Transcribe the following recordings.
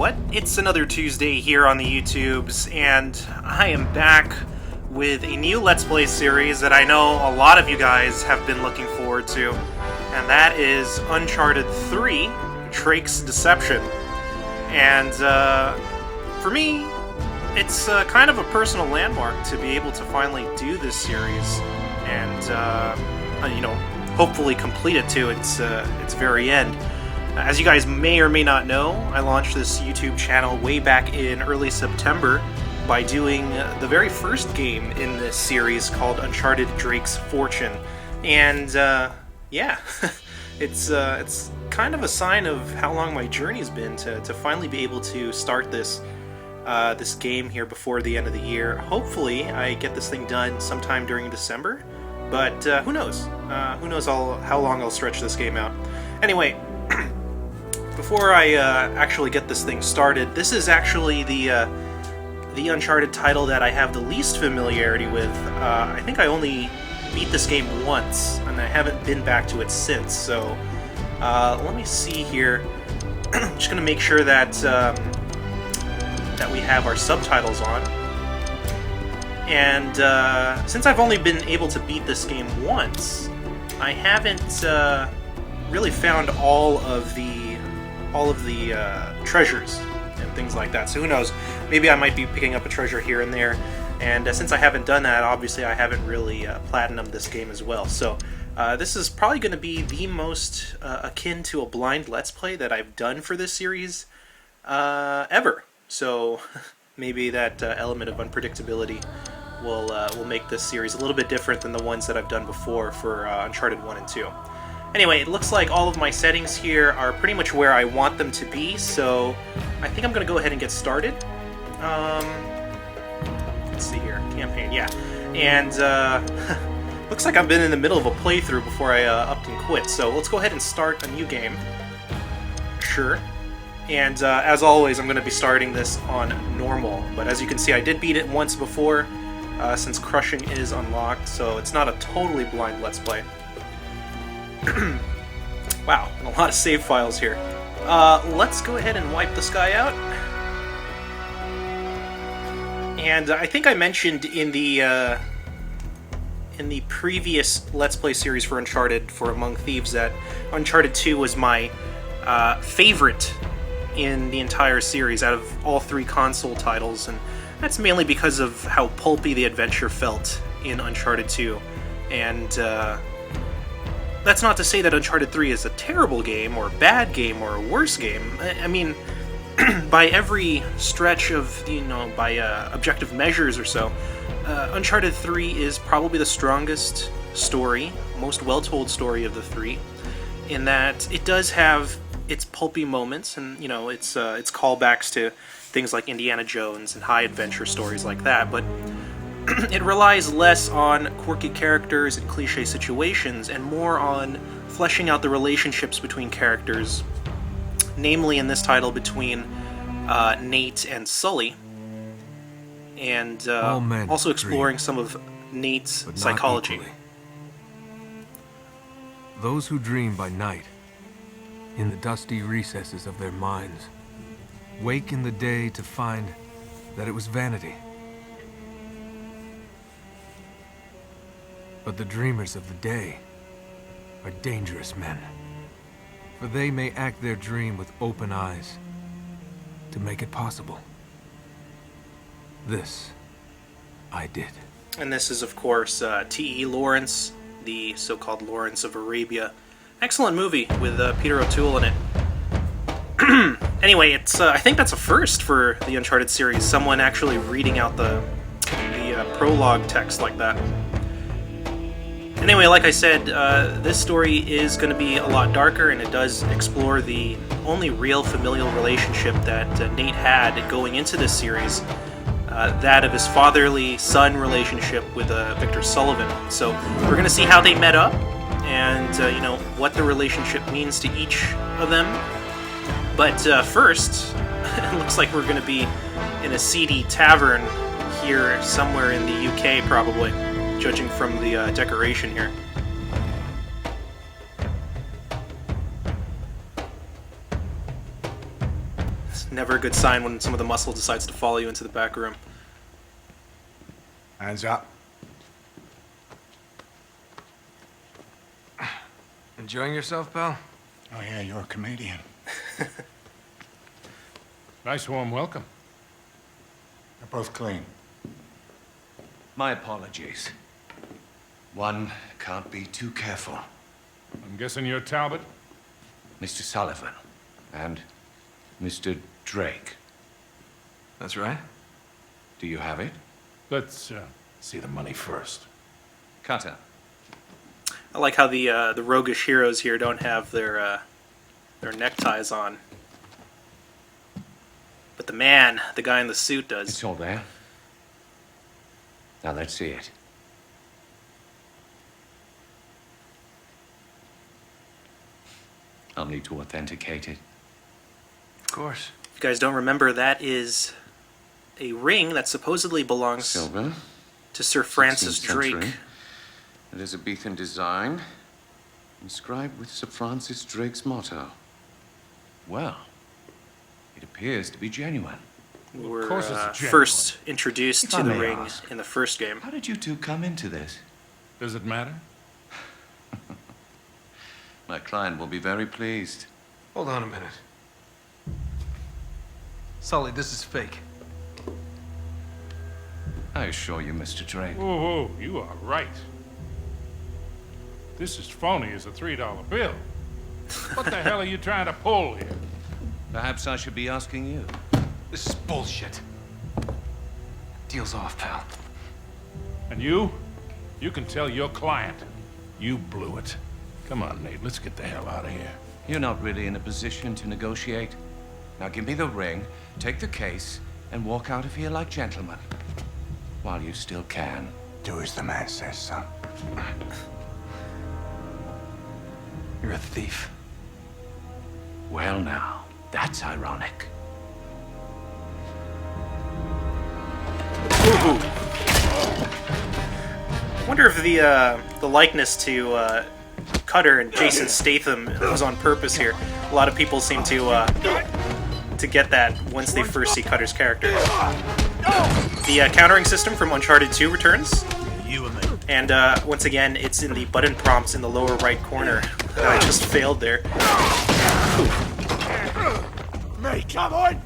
what? It's another Tuesday here on the YouTubes, and I am back with a new Let's Play series that I know a lot of you guys have been looking forward to, and that is Uncharted 3, Drake's Deception. And for me, it's kind of a personal landmark to be able to finally do this series, and hopefully complete it to its very end. As you guys may or may not know, I launched this YouTube channel way back in early September by doing the very first game in this series called Uncharted Drake's Fortune. And yeah, it's kind of a sign of how long my journey's been to finally be able to start this game here before the end of the year. Hopefully I get this thing done sometime during December, but who knows? Who knows how long I'll stretch this game out. Anyway, before I actually get this thing started, this is actually the Uncharted title that I have the least familiarity with. I think I only beat this game once, and I haven't been back to it since, so let me see here. I'm just going to make sure that that we have our subtitles on. And since I've only been able to beat this game once, I haven't really found all of the treasures and things like that. So who knows? Maybe I might be picking up a treasure here and there. And since I haven't done that, obviously I haven't really platinumed this game as well. So this is probably going to be the most akin to a blind Let's Play that I've done for this series ever. So maybe that element of unpredictability will make this series a little bit different than the ones that I've done before for Uncharted 1 and 2. Anyway, it looks like all of my settings here are pretty much where I want them to be, so I think I'm going to go ahead and get started. Let's see here. Campaign, yeah. And looks like I've been in the middle of a playthrough before I upped and quit, so let's go ahead and start a new game. Sure. And as always, I'm going to be starting this on normal, but as you can see, I did beat it once before, since crushing is unlocked, so it's not a totally blind Let's Play. Wow, a lot of save files here. Let's go ahead and wipe this guy out. And I think I mentioned in the previous Let's Play series for Uncharted for Among Thieves that Uncharted 2 was my favorite in the entire series out of all three console titles, and that's mainly because of how pulpy the adventure felt in Uncharted 2. And that's not to say that Uncharted 3 is a terrible game, or a bad game, or a worse game. I mean, by every stretch of, by objective measures or so, Uncharted 3 is probably the strongest story, most well-told story of the three, in that it does have its pulpy moments, and, its callbacks to things like Indiana Jones and high adventure stories like that, but it relies less on quirky characters and cliche situations and more on fleshing out the relationships between characters, namely in this title between Nate and Sully, and also exploring some of Nate's psychology. Those who dream by night, in the dusty recesses of their minds, wake in the day to find that it was vanity. But the dreamers of the day are dangerous men, for they may act their dream with open eyes to make it possible. This I did. And this is, of course, T.E. Lawrence, the so-called Lawrence of Arabia. Excellent movie with Peter O'Toole in it. Anyway, it's I think that's a first for the Uncharted series, someone actually reading out the prologue text like that. Anyway, like I said, this story is going to be a lot darker, and it does explore the only real familial relationship that Nate had going into this series, that of his fatherly son relationship with Victor Sullivan. So we're going to see how they met up, and what the relationship means to each of them. But first, it looks like we're going to be in a seedy tavern here somewhere in the UK, probably, judging from the decoration here. never a good sign when some of the muscle decides to follow you into the back room. Hands up. Enjoying yourself, pal? Oh yeah, you're a comedian. Nice warm welcome. They're both clean. My apologies. One can't be too careful. I'm guessing you're Talbot? Mr. Sullivan and Mr. Drake. That's right. Do you have it? Let's see the money first. Cutter. I like how the roguish heroes here don't have their neckties on. But the guy in the suit does. It's all there. Now let's see it. I'll need to authenticate it. Of course. If you guys don't remember, that is a ring that supposedly belongs Silver. to Sir Francis 16th century. Drake. Elizabethan design. Inscribed with Sir Francis Drake's motto. Well, it appears to be genuine. We were course it's a genuine first introduced If to I the may ring ask. in the first game. How did you two come into this? Does it matter? My client will be very pleased. Hold on a minute. Sully, this is fake. I assure you, Mr. Drake. Whoa, you are right. This is phony as a $3 bill. What the hell are you trying to pull here? Perhaps I should be asking you. This is bullshit. Deal's off, pal. And you? You can tell your client. You blew it. Come on, Nate, let's get the hell out of here. You're not really in a position to negotiate. Now give me the ring, take the case, and walk out of here like gentlemen. While you still can. Do as the man says, son. You're a thief. Well now, that's ironic. I wonder if the likeness to Cutter and Jason Statham was on purpose here. A lot of people seem to get that once they first see Cutter's character. The countering system from Uncharted 2 returns. And once again, it's in the button prompts in the lower right corner. I just failed there. Mate, come on!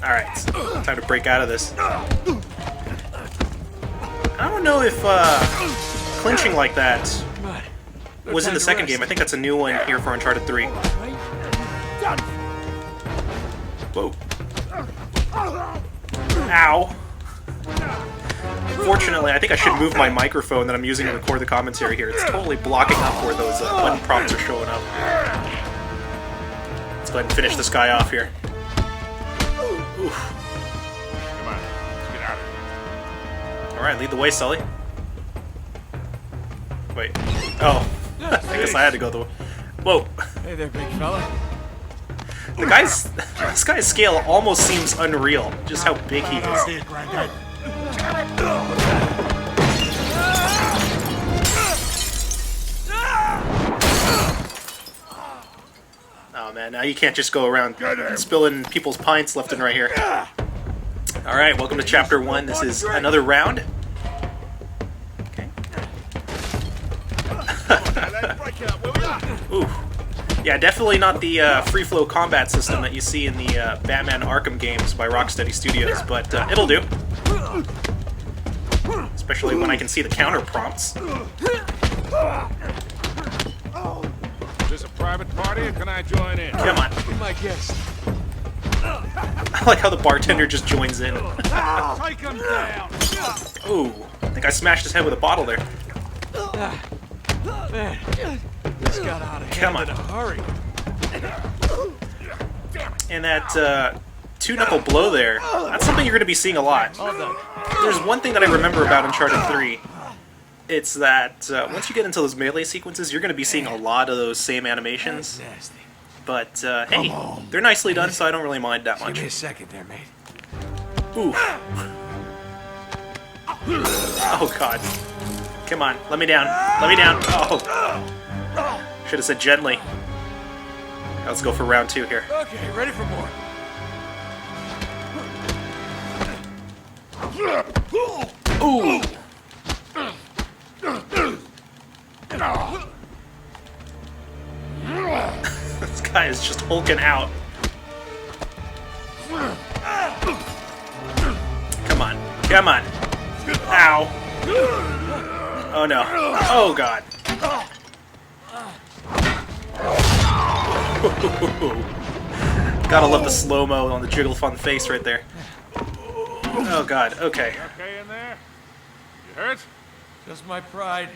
Alright, time to break out of this. I don't know if clinching like that was in the second game. I think that's a new one here for Uncharted 3. Whoa. Ow. Fortunately, I think I should move my microphone that I'm using to record the commentary here. It's totally blocking up where those button prompts are showing up. Let's go ahead and finish this guy off here. Oof. Come on, let's get out of here. Alright, lead the way, Sully. Wait. Oh. I guess I had to go the... Whoa. Hey there, big fella. This guy's scale almost seems unreal, just how big he is. Oh man, now you can't just go around spilling people's pints left and right here. Alright, welcome to Chapter 1. This is another round. Okay. Ooh. Yeah, definitely not the free-flow combat system that you see in the Batman Arkham games by Rocksteady Studios, but it'll do. Especially when I can see the counter prompts. Is this a private party or can I join in? Come on. Be my guest. I like how the bartender just joins in. Take him down! Ooh, I think I smashed his head with a bottle there. Man, this got out of Come hand on. in a hurry. And that two-knuckle blow there, that's something you're going to be seeing a lot. There's one thing that I remember about Uncharted 3. It's that once you get into those melee sequences, you're going to be seeing a lot of those same animations. Nasty. But, hey, they're nicely done, so I don't really mind that Give me a much. second there, mate. Ooh. Oh, God. Come on, let me down. Let me down. Oh. Should have said gently. Let's go for round 2 here. Okay, ready for more. Ooh! This guy is just hulking out. Come on. Come on. Ow. Oh no. Oh god. Gotta love the slow-mo on the jiggle fun face right there. Oh god, okay. Okay in there? You hurt? Just my pride.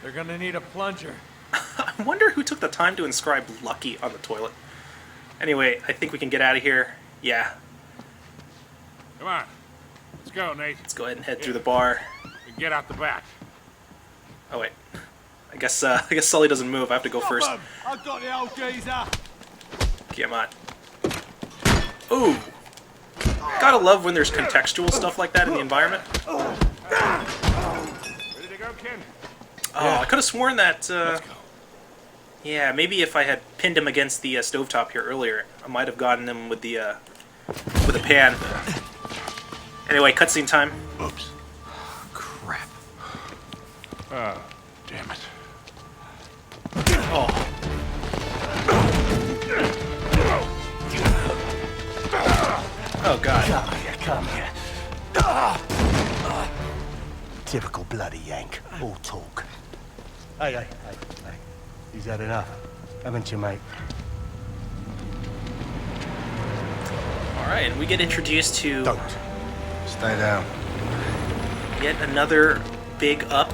They're gonna need a plunger. I wonder who took the time to inscribe Lucky on the toilet. Anyway, I think we can get out of here. Yeah, Come on. Let's go, Nate. let's go ahead and head through the bar. We can get out the back. Oh wait. I guess Sully doesn't move. I have to go first. I've got the old geezer. Come on. Ooh. Gotta love when there's contextual stuff like that in the environment. Ready to go, Ken? Oh, I could have sworn that, yeah, maybe if I had pinned him against the stovetop here earlier, I might have gotten him with the pan. Anyway, cutscene time. Oops. Crap. Oh, damn it. Oh. Oh, God. Come here. Typical bloody Yank. All talk. Hey. He's had enough, haven't you, mate? Alright, and we get introduced to Don't. Stay down. yet another big up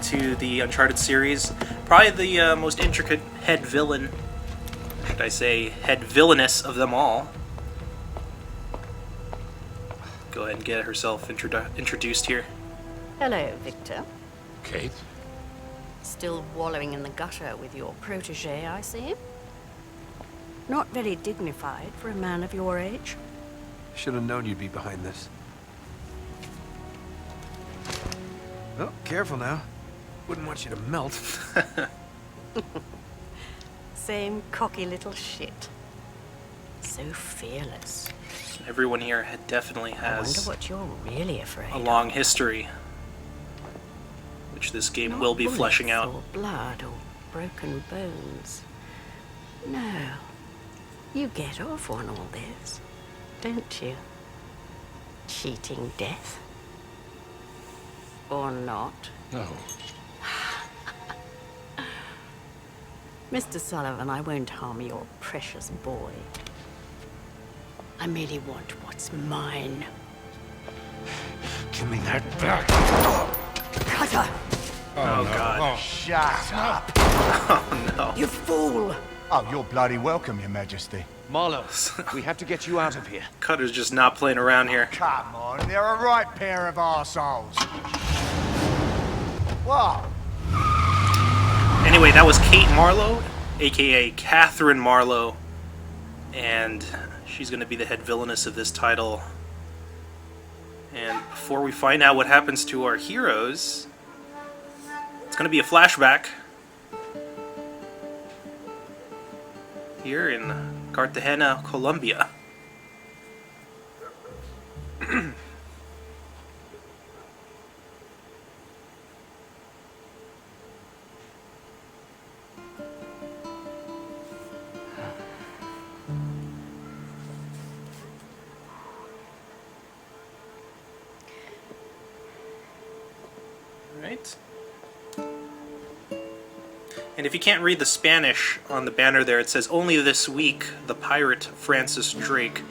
to the Uncharted series. Probably the most intricate head villain, should I say, head villainess of them all. Go ahead and get herself introduced here. Hello, Victor. Kate? Still wallowing in the gutter with your protege, I see. Not very dignified for a man of your age. Should have known you'd be behind this. Oh, careful now. Wouldn't want you to melt. Same cocky little shit. So fearless. Everyone here definitely I wonder has what you're really afraid a of. long history, which this game Not will be bullets fleshing out. or blood or broken bones. No. You get off on all this, don't you? Cheating death. Or not. No. Mr. Sullivan, I won't harm your precious boy. I merely want what's mine. Give me that back. Cutter! Oh, God. Shut up. Oh, no. You fool! Oh, you're bloody welcome, Your Majesty. Marlowe, we have to get you out of here. Cutter's just not playing around here. Come on, they're a right pair of arseholes. What? Anyway, that was Kate Marlowe, aka Catherine Marlowe, and she's going to be the head villainess of this title. And before we find out what happens to our heroes, it's going to be a flashback here in Cartagena, Colombia. Right. And if you can't read the Spanish on the banner there, it says, "Only this week, the pirate Francis Drake."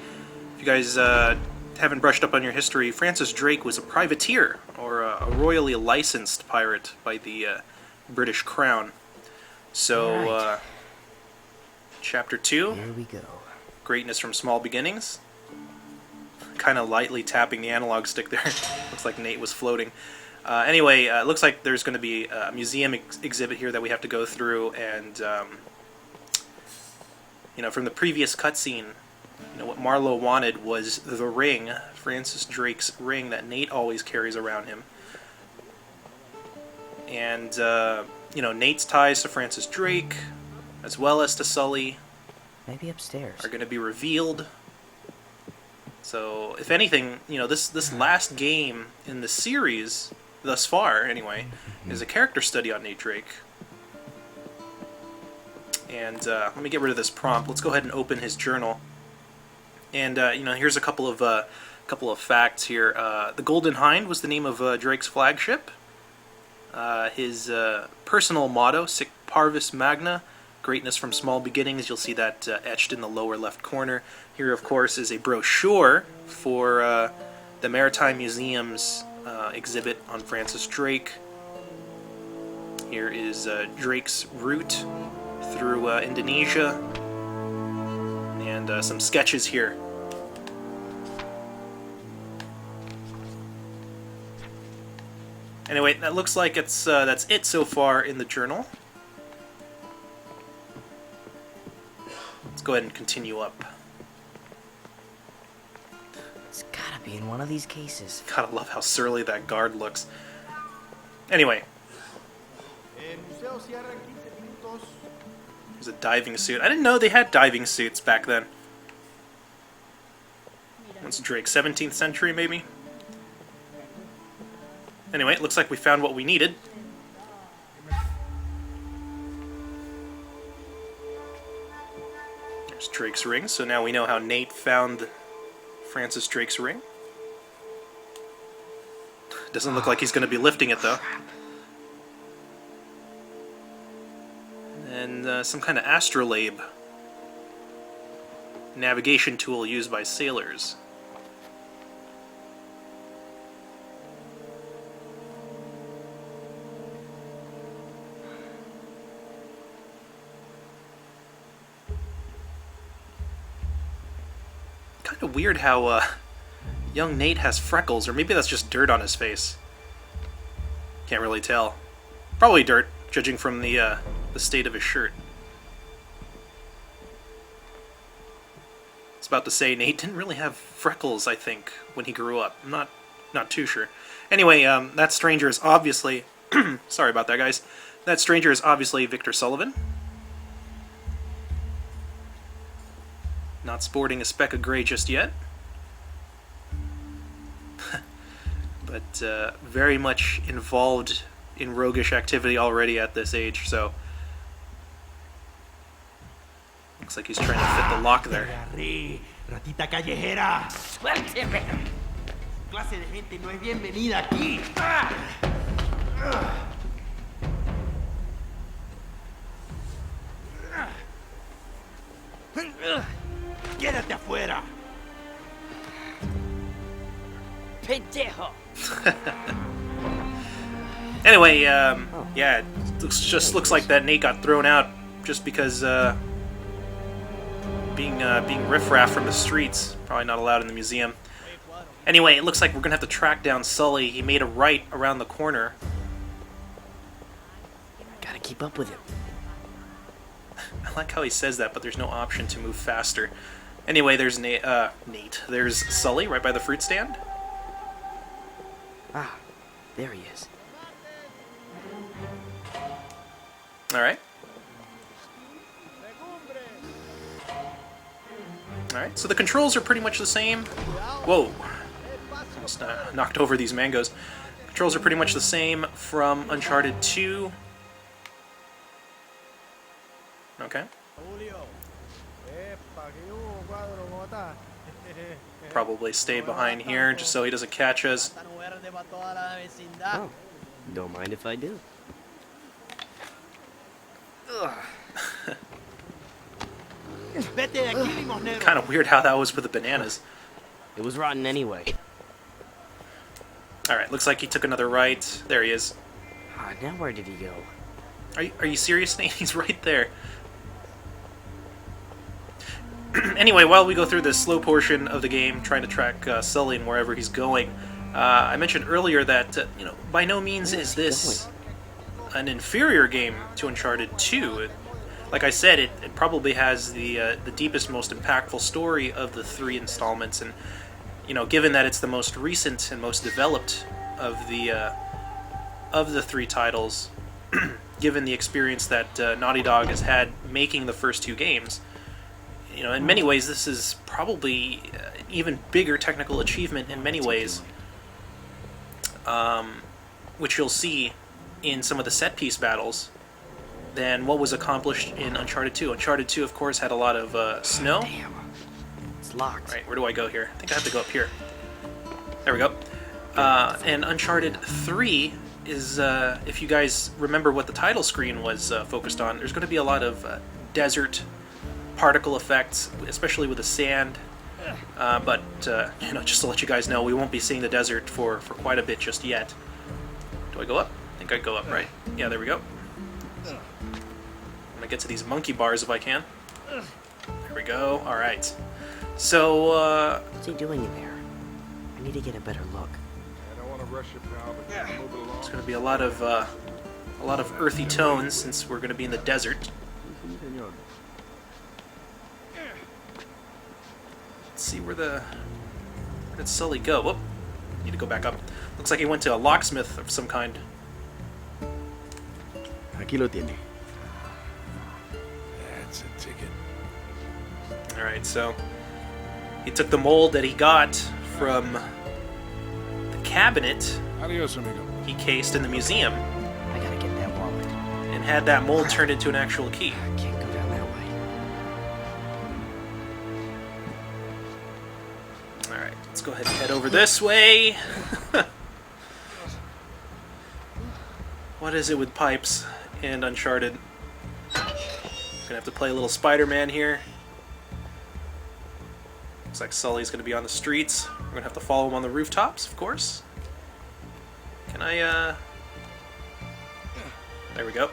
If you guys haven't brushed up on your history, Francis Drake was a privateer, or a royally licensed pirate by the British Crown. So, Right. Chapter 2, Here we go. Greatness from Small Beginnings. Kind of lightly tapping the analog stick there. Looks like Nate was floating. Anyway, it looks like there's going to be a museum exhibit here that we have to go through, and from the previous cutscene, what Marlowe wanted was the ring, Francis Drake's ring that Nate always carries around him. And Nate's ties to Francis Drake, as well as to Sully, Maybe upstairs. are going to be revealed. So, if anything, you know, this last game in the series, thus far anyway, is a character study on Nate Drake. And let me get rid of this prompt. Let's go ahead and open his journal. And you know, here's a couple of facts here. The Golden Hind was the name of Drake's flagship. His personal motto, Sic Parvis Magna, greatness from small beginnings. You'll see that etched in the lower left corner. Here, of course, is a brochure for the Maritime Museum's exhibit on Francis Drake. Here is Drake's route through Indonesia, and some sketches here. Anyway, that looks like that's it so far in the journal. Let's go ahead and continue up. It's gotta be in one of these cases. Gotta love how surly that guard looks. Anyway. There's a diving suit. I didn't know they had diving suits back then. What's Drake? 17th century, maybe? Anyway, it looks like we found what we needed. There's Drake's ring, so now we know how Nate found Francis Drake's ring. Doesn't look like he's going to be lifting it, though. And some kind of astrolabe. Navigation tool used by sailors. Kind of weird how young Nate has freckles, or maybe that's just dirt on his face. Can't really tell. Probably dirt, judging from the state of his shirt. I was about to say Nate didn't really have freckles, I think, when he grew up. I'm not too sure. Anyway, that stranger is obviously sorry about that, guys. That stranger is obviously Victor Sullivan. Not sporting a speck of gray just yet. But very much involved in roguish activity already at this age, so looks like he's trying to fit the lock there. Ratita callejera. Suélteme. Clase de gente no es bienvenida aquí. Quédate afuera. Pendejo. Anyway, yeah, it just looks like that Nate got thrown out just because being riffraff from the streets, probably not allowed in the museum. Anyway, it looks like we're gonna have to track down Sully. He made a right around the corner. Gotta keep up with him. I like how he says that, but there's no option to move faster. Anyway, there's Nate. There's Sully right by the fruit stand. Ah, there he is. Alright. Alright, so the controls are pretty much the same. Whoa. Almost knocked over these mangoes. Controls are pretty much the same from Uncharted 2. Okay. Probably stay behind here just so he doesn't catch us. Oh, don't mind if I do. Kind of weird how that was with the bananas. It was rotten anyway. Alright, looks like he took another right. There he is. Ah, now where did he go? Are you serious, Nate? He's right there. Anyway, while we go through this slow portion of the game, trying to track Sully and wherever he's going, I mentioned earlier that, you know, by no means is this an inferior game to Uncharted 2. Like I said, it probably has the deepest, most impactful story of the three installments, and you know, given that it's the most recent and most developed of the three titles, given the experience that Naughty Dog has had making the first two games. You know, in many ways, this is probably an even bigger technical achievement in many ways, which you'll see in some of the set-piece battles, than what was accomplished in Uncharted 2. Uncharted 2, of course, had a lot of snow. Damn. It's locked. Right, where do I go here? I think I have to go up here. There we go. And Uncharted 3 is, if you guys remember what the title screen was focused on, there's going to be a lot of desert particle effects, especially with the sand. But, you know, just to let you guys know, we won't be seeing the desert for quite a bit just yet. Do I go up? I think I go up, right? Yeah, there we go. I'm gonna get to these monkey bars if I can. There we go. All right. So, What's he doing in there? I need to get a better look. I don't want to rush you, pal, but move it along. it's gonna be a lot of earthy tones since we're gonna be in the desert. Let's see where did Sully go? Whoop. Need to go back up. Looks like he went to a locksmith of some kind. Aquí lo tiene. That's a ticket. Alright, so he took the mold that he got from the cabinet Adios, amigo. he cased in the museum I gotta get that wallet. and had that mold turned into an actual key. I can't go down that way. Alright, let's go ahead and head over this way. What is it with pipes and Uncharted? Gonna have to play a little Spider-Man here. Looks like Sully's gonna be on the streets. We're gonna have to follow him on the rooftops, of course. Can I, There we go.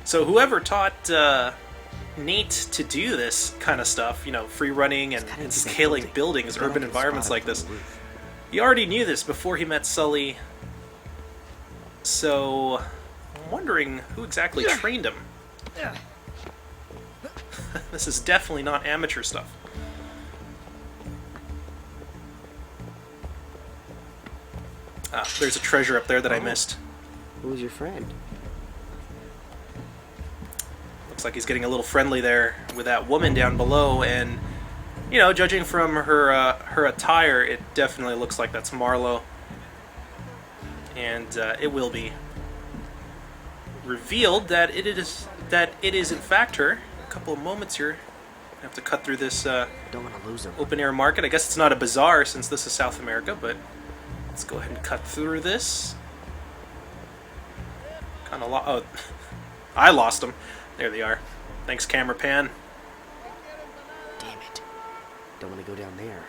So whoever taught Nate to do this kind of stuff, you know, free running and scaling buildings, urban environments like this, he already knew this before he met Sully. So I'm wondering who exactly trained him. This is definitely not amateur stuff. Ah, there's a treasure up there that I missed. Who's your friend? Looks like he's getting a little friendly there with that woman down below, and you know, judging from her attire, it definitely looks like that's Marlowe. And it will be revealed that it is in fact her. A couple of moments here. I have to cut through this Don't want to lose him. open air market. I guess it's not a bazaar since this is South America, but let's go ahead and cut through this. Kind of oh, I lost them. There they are. Thanks, camera pan. Damn it. Don't want to go down there.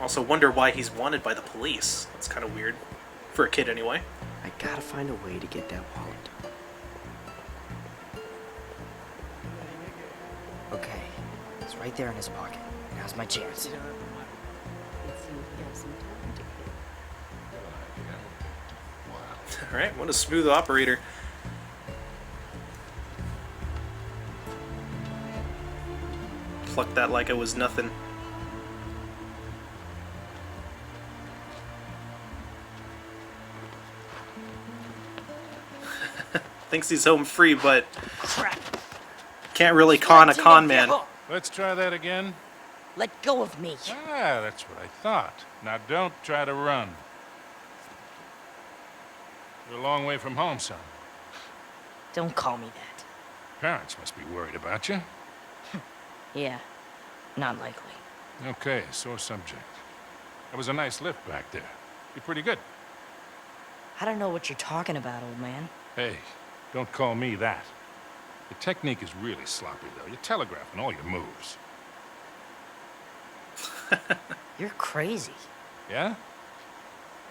Also wonder why he's wanted by the police. That's kind of weird. For a kid, anyway. I gotta find a way to get that wallet. Okay. It's right there in his pocket. Now's my chance. Alright, what a smooth operator. Plucked that like it was nothing. Thinks he's home free, but can't really con a con man. Let's try that again. Let go of me. Ah, that's what I thought. Now don't try to run. You're a long way from home, son. Don't call me that. Parents must be worried about you. Yeah, not likely. Okay, sore subject. That was a nice lift back there. You're pretty good. I don't know what you're talking about, old man. Hey, don't call me that. Your technique is really sloppy, though. You're telegraphing all your moves. You're crazy. Yeah?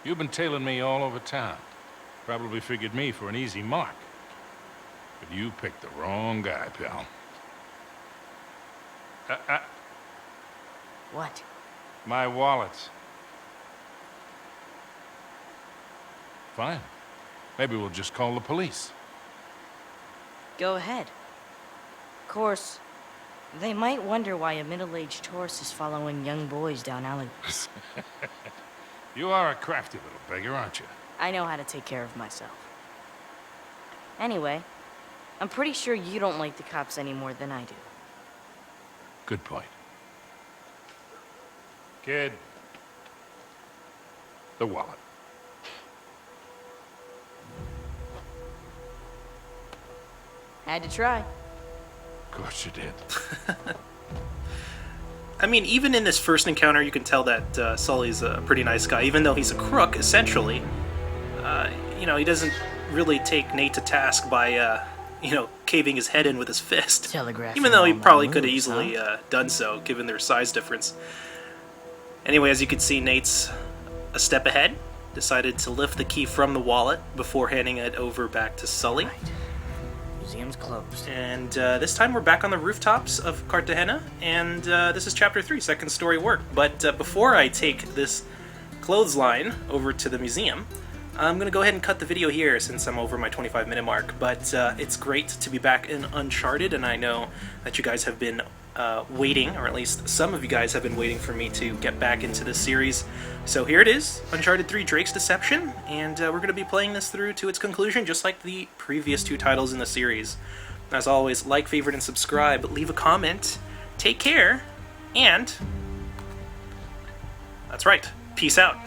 You've been tailing me all over town. Probably figured me for an easy mark. But you picked the wrong guy, pal. What? My wallet. Fine. Maybe we'll just call the police. Go ahead. Of course, They might wonder why a middle-aged horse is following young boys down alleyways. You are a crafty little beggar, aren't you? I know how to take care of myself. Anyway, I'm pretty sure you don't like the cops any more than I do. Good point. Kid. The wallet. Had to try. Of course you did. I mean, even in this first encounter, you can tell that Sully's a pretty nice guy, even though he's a crook, essentially. You know, he doesn't really take Nate to task by, you know, caving his head in with his fist. Telegraphing Even though he all my probably could have moves, easily done so, given their size difference. Anyway, as you can see, Nate's a step ahead. Decided to lift the key from the wallet before handing it over back to Sully. Right. Museum's closed. And this time we're back on the rooftops of Cartagena, and this is Chapter 3, Second Story Work. But before I take this clothesline over to the museum, I'm going to go ahead and cut the video here since I'm over my 25-minute mark. But it's great to be back in Uncharted, and I know that you guys have been waiting, or at least some of you guys have been waiting for me to get back into this series. So here it is, Uncharted 3 Drake's Deception, and we're going to be playing this through to its conclusion, just like the previous 2 titles in the series. As always, like, favorite, and subscribe, leave a comment, take care, and that's right, peace out.